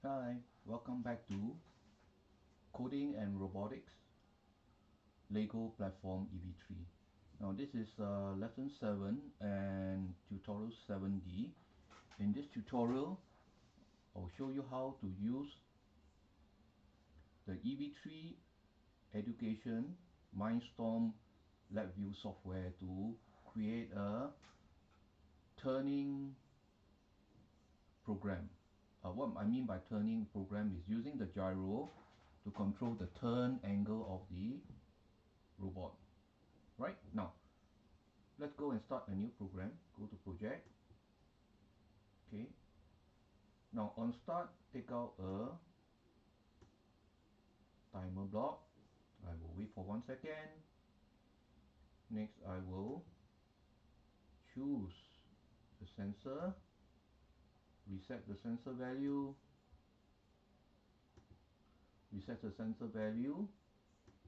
Hi, welcome back to Coding and Robotics Lego Platform EV3. Now this is lesson 7 and tutorial 7D. In this tutorial, I'll show you how to use the EV3 Education Mindstorm Labview software to create a turning program. What I mean by turning program is using the gyro to control the turn angle of the robot. Right now, let's go and start a new program. Go to project. Okay. Now on start, take out a timer block. I will wait for 1 second. Next, I will choose the sensor, reset the sensor value,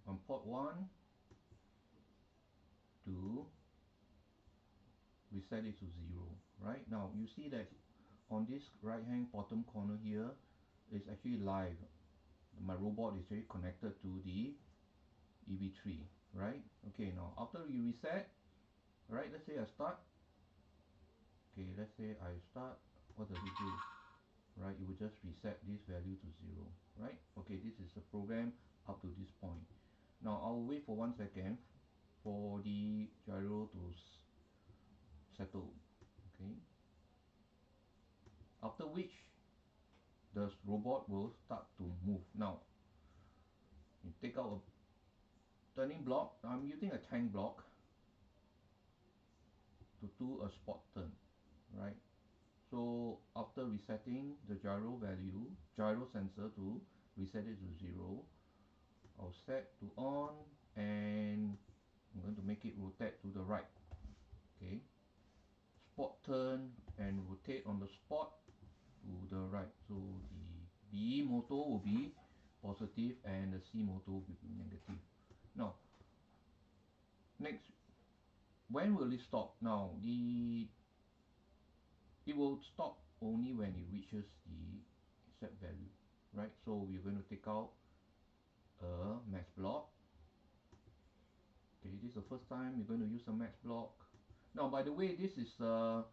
on port 1 to reset it to 0. Right now, you see that on this right hand bottom corner here, it's actually live. My robot is actually connected to the EV3, right? Okay, now after you reset, right, let's say I start. Okay, let's say I start. What does it do? Right, it will just reset this value to 0, right? Okay, this is the program up to this point. Now I'll wait for 1 second for the gyro to settle. Okay, after which the robot will start to move. Now you take out a turning block. I'm using a tank block to do a spot turn, right? So after resetting the gyro sensor to reset it to 0, I'll set to on and I'm going to make it rotate to the right. Okay, spot turn and rotate on the spot to the right. So the B motor will be positive and the C motor will be negative. Now, next, when will it stop? Now, it will stop only when it reaches the set value, right? So we're going to take out a max block. Okay, this is the first time we're going to use a max block. Now, by the way, this is a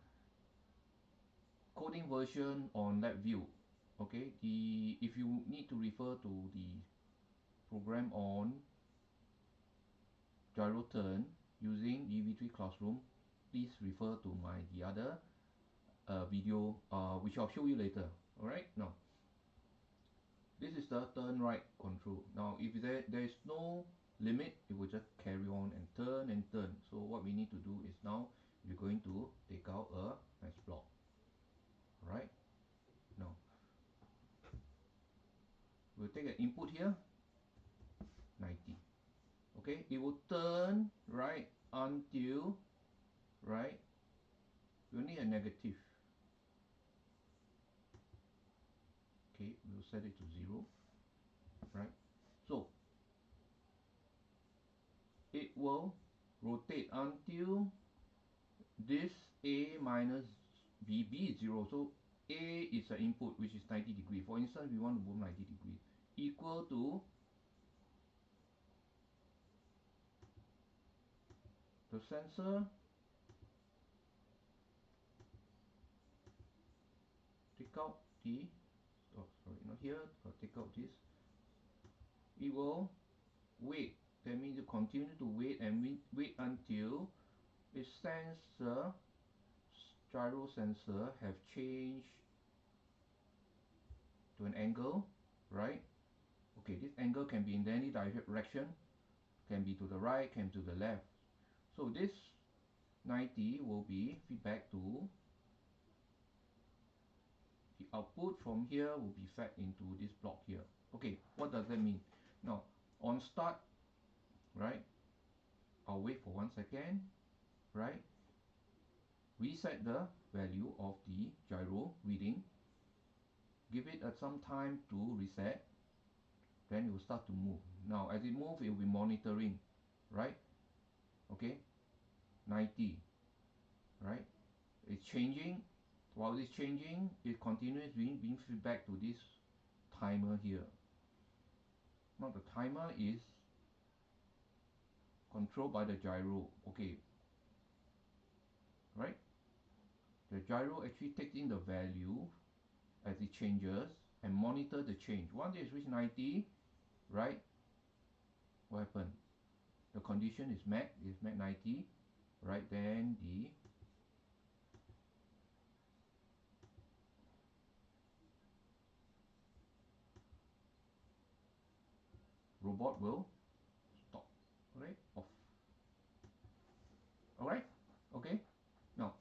coding version on Labview. Okay, if you need to refer to the program on GyroTurn using EV3 Classroom, please refer to the other video, which I'll show you later. All right, now this is the turn right control. Now, if there is no limit, it will just carry on and turn and turn. So what we need to do is now we're going to take out a max block. Right now, we'll take an input here, 90. Okay, it will turn right until right. We need a negative. Okay, we'll set it to 0. Right, so it will rotate until this A minus B is 0. So A is the input, which is 90 degrees. For instance, we want to move 90 degrees, equal to the sensor take out the, oh sorry, not here, take out this. It will wait. That means you continue to wait and wait until it sense the gyro sensor have changed to an angle, right? Okay, this angle can be in any direction, can be to the right, can be to the left. So this 90 will be feedback to the output from here, will be fed into this block here. Okay, what does that mean? Now on start, right, I'll wait for 1 second, right, reset the value of the gyro reading, give it some time to reset, then it will start to move. Now as it moves, it will be monitoring, right? Okay, 90, right, it's changing. While it's changing, it continues being feedback to this timer here. Now the timer is controlled by the gyro. Okay, right? The gyro actually takes in the value as it changes and monitor the change. Once it reaches 90, right? What happened? The condition is met 90, right? Then the robot will stop, right? Off. Alright? Okay? Now,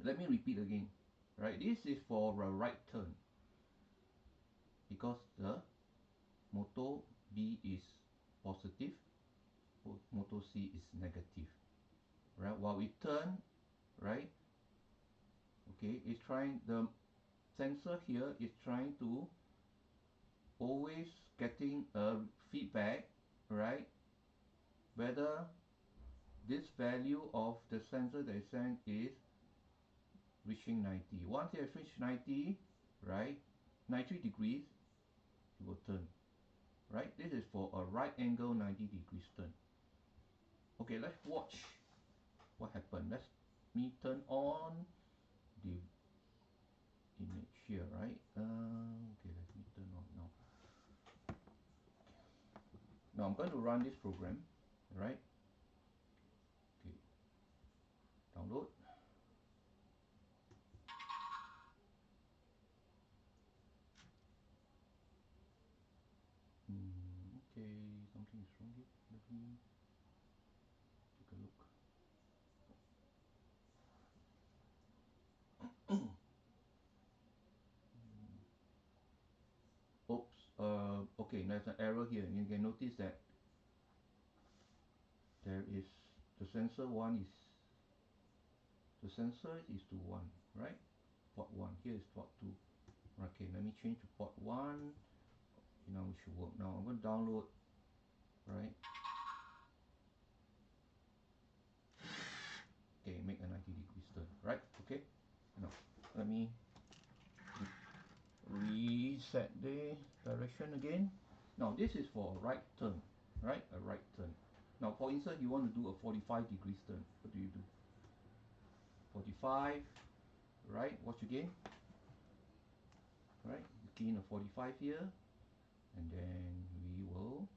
let me repeat again. Right? This is for a right turn because the motor B is positive, motor C is negative. Right? While we turn, right? Okay, it's trying, the sensor here is trying to always getting a feedback, right? Whether this value of the sensor that is sent is reaching 90. Once it has reached 90, right, 90 degrees, it will turn, right? This is for a right angle 90 degrees turn. Okay, let's watch what happened. Let me turn on the image here, right? Okay, let me turn on now. Now I'm going to run this program, right? Okay, download. Okay, something is wrong here. Let me take a look. Oops, okay, there's an error here. You can notice that there is the sensor to 1, right? Port 1, here is port 2. Okay, let me change to port 1. Now it should work. Now I'm going to download, right? Okay, make a 90 degrees turn, right? Okay, now let me reset the direction again. Now this is for a right turn, right? A right turn. Now for instance, you want to do a 45 degrees turn. What do you do? 45, right? Watch again, right? You key in a 45 here, and then we will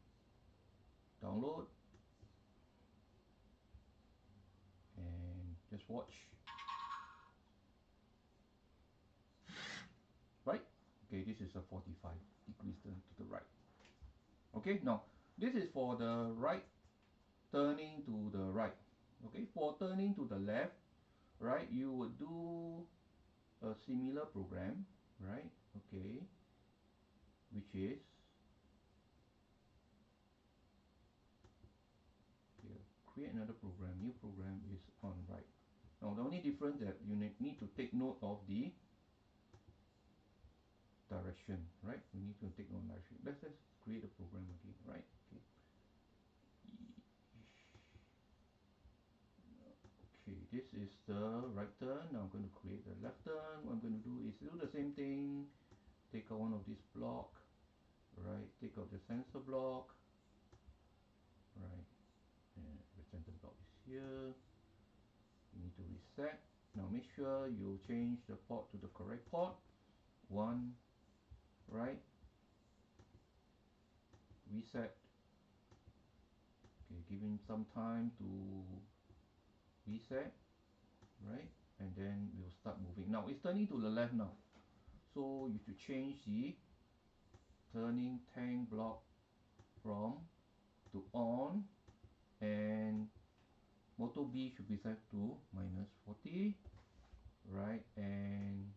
download and just watch, right? Okay, this is a 45 degrees turn to the right. Okay, now this is for the right turning to the right. Okay, for turning to the left, right, you would do a similar program, right? Okay, which is here, create another program, new program is on right. Now the only difference that you need to take note of the direction, right? We need to take note of direction. Let's create a program again, right? Okay. Okay, this is the right turn. Now I'm going to create the left turn. What I'm going to do is do the same thing. Take out one of this block, right? Take out the sensor block, right? And the center block is here. You need to reset. Now make sure you change the port to the correct port. 1, right? Reset. Okay, giving some time to reset, right? And then we'll start moving. Now it's turning to the left now. So you should change the turning tank block from to on, and motor B should be set to -40, right? And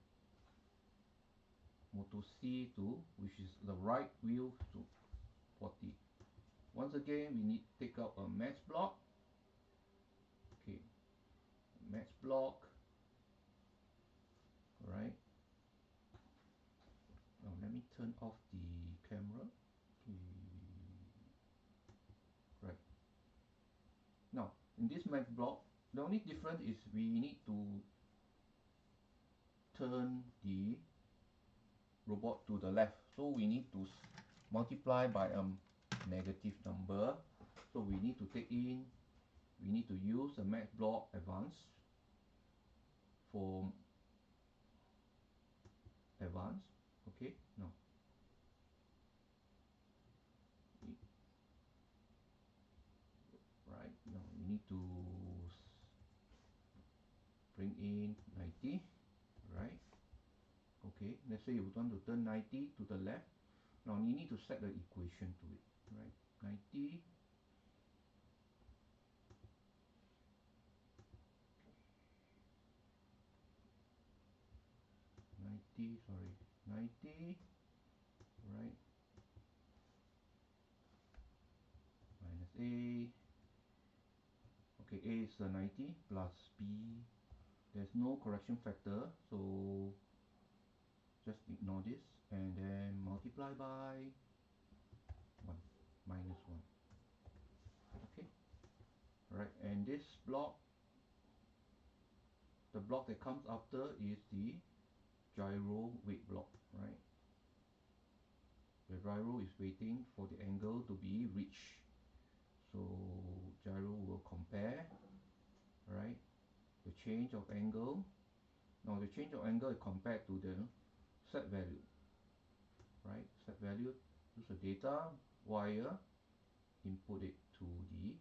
motor C to, which is the right wheel, to 40. Once again, we need to take out a match block. Okay, match block, right? Now let me turn off the camera. Okay, right. Now in this match block, the only difference is we need to turn the robot to the left. So we need to multiply by a negative number. So we need to we need to use the max block advance for advance. Okay, now right now we need to bring in 90, right? Okay, let's say you want to turn 90 to the left. Now you need to set the equation to it, right? 90 sorry, 90, right, minus A. Okay, A is 90 plus B. There's no correction factor, so just ignore this and then multiply by 1, minus 1. Okay, right, and this block, the block that comes after is the gyro weight block, right? The gyro is waiting for the angle to be reached. So gyro will compare, right, the change of angle. Now the change of angle is compared to the set value, right? Set value, use the data wire, input it to the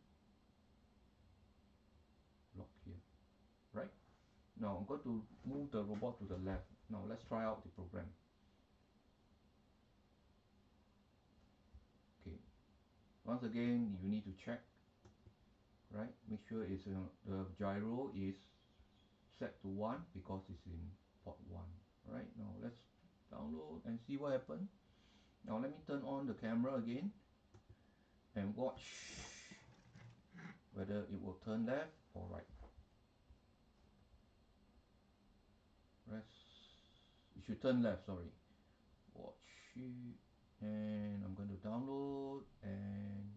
block here, right? Now I'm going to move the robot to the left. Now let's try out the program. Okay, once again you need to check, right? Make sure it's the gyro is set to 1 because it's in port 1. Right, now let's download and see what happens. Now let me turn on the camera again and watch whether it will turn left or right. Right, it should turn left, sorry. Watch it, and I'm going to download and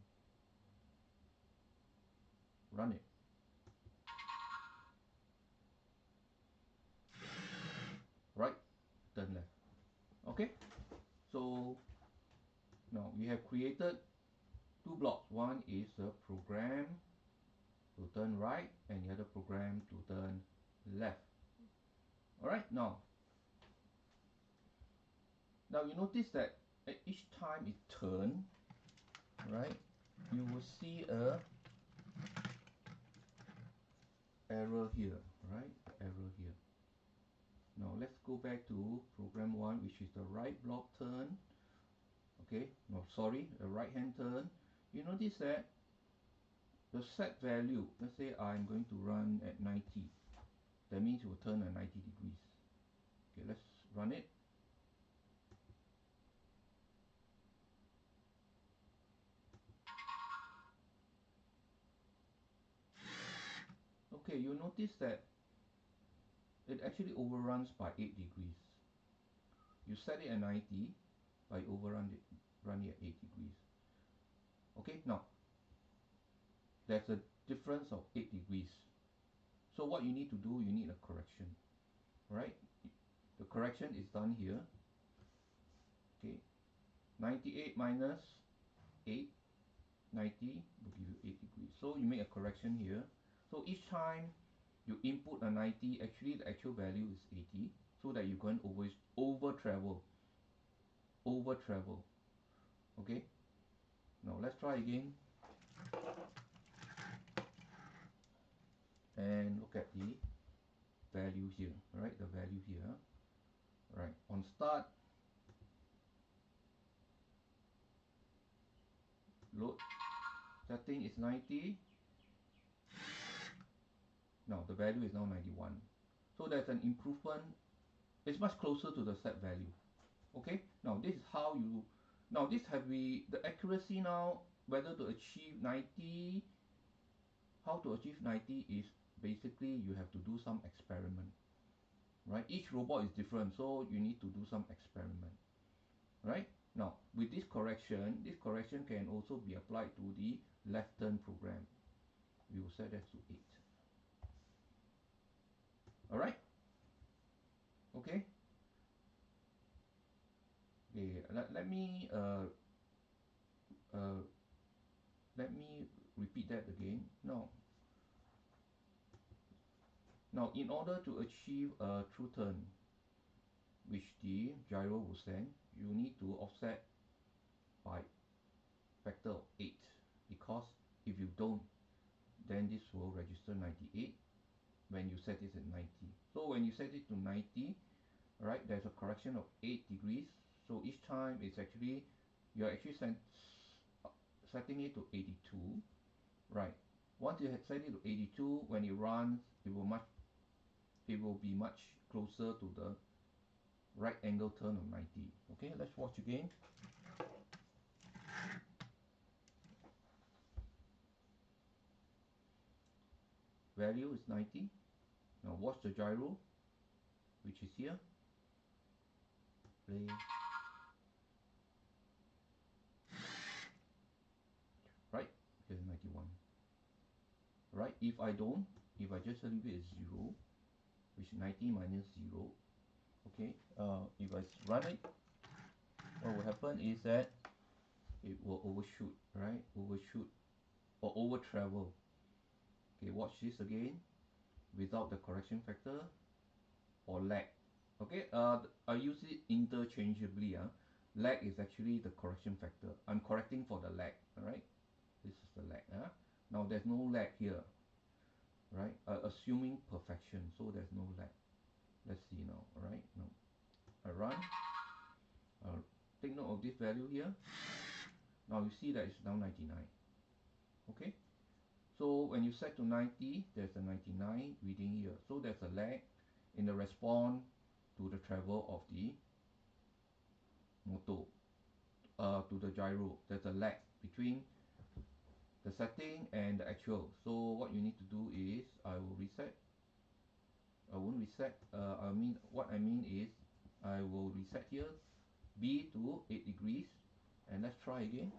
run it. Right, turn left. Okay, so now we have created 2 blocks. One is a program to turn right and the other program to turn left. Alright, now you notice that at each time it turns, right, you will see a error here, right? Error here. Now let's go back to program 1, which is the right block turn. Okay, no, sorry, a right hand turn. You notice that the set value, let's say I'm going to run at 90. That means it will turn at 90 degrees. Okay, let's run it. Okay, you notice that it actually overruns by 8 degrees. You set it at 90, but it run it at 8 degrees. Okay, now there's a difference of 8 degrees. So what you need to do, you need a correction, right? The correction is done here. Okay, 98 minus 8, 90 will give you 8 degrees. So you make a correction here. So each time you input a 90, actually the actual value is 80, so that you can always over travel. Okay, now let's try again and look at the value here, right? The value here, right? On start, load, setting is 90. Now the value is now 91. So there's an improvement. It's much closer to the set value. Okay, now this is how you, now this have we, the accuracy now, whether to achieve 90, how to achieve 90 is basically you have to do some experiment, right? Each robot is different, so you need to do some experiment, right? Now with this correction can also be applied to the left turn program. We will set that to 8. All right, okay, Okay, uh, let me repeat that again. Now, in order to achieve a true turn, which the gyro will send, you need to offset by factor of 8, because if you don't, then this will register 98 when you set it at 90. So when you set it to 90, right, there's a correction of 8 degrees. So each time it's actually, you're actually setting it to 82, right? Once you have set it to 82, when it runs, it will be much closer to the right angle turn of 90. Okay, let's watch again. Value is 90. Now watch the gyro, which is here. Play. Right, here's 91. Right, if I just leave it as 0, which is 90 minus 0, okay, if I run it, what will happen is that it will overshoot, right? Overshoot or over travel. Okay, watch this again without the correction factor or lag. Okay, I use it interchangeably. Lag is actually the correction factor. I'm correcting for the lag. All right, this is the lag. Now there's no lag here, right? Assuming perfection, so there's no lag. Let's see now. All right, now I run. Take note of this value here. Now you see that it's now 99. Okay, so when you set to 90, there's a 99 reading here. So there's a lag in the response to the travel of the motor, to the gyro. There's a lag between the setting and the actual. So what you need to do is, I will reset. I won't reset. What I mean is, I will reset here, B to 8 degrees, and let's try again.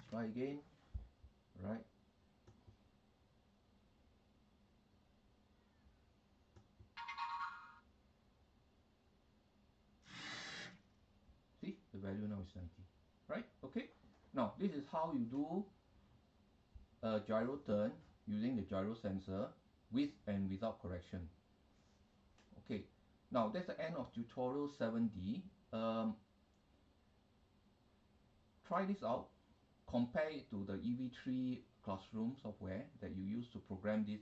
Try again, right? See, the value now is 90, right? Okay. Now this is how you do a gyro turn using the gyro sensor with and without correction. Okay. Now that's the end of tutorial 7D. Try this out. Compare it to the EV3 classroom software that you use to program this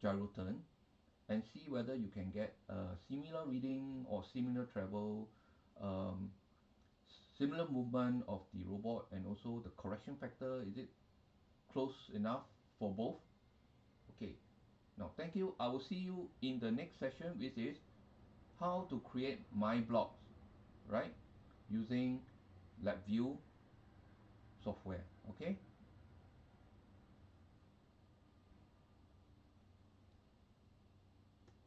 gyro turn, and see whether you can get a similar reading or similar travel, um, similar movement of the robot, and also the correction factor, is it close enough for both? Okay, now thank you. I will see you in the next session, which is how to create my blocks, right, using Labview software. Okay.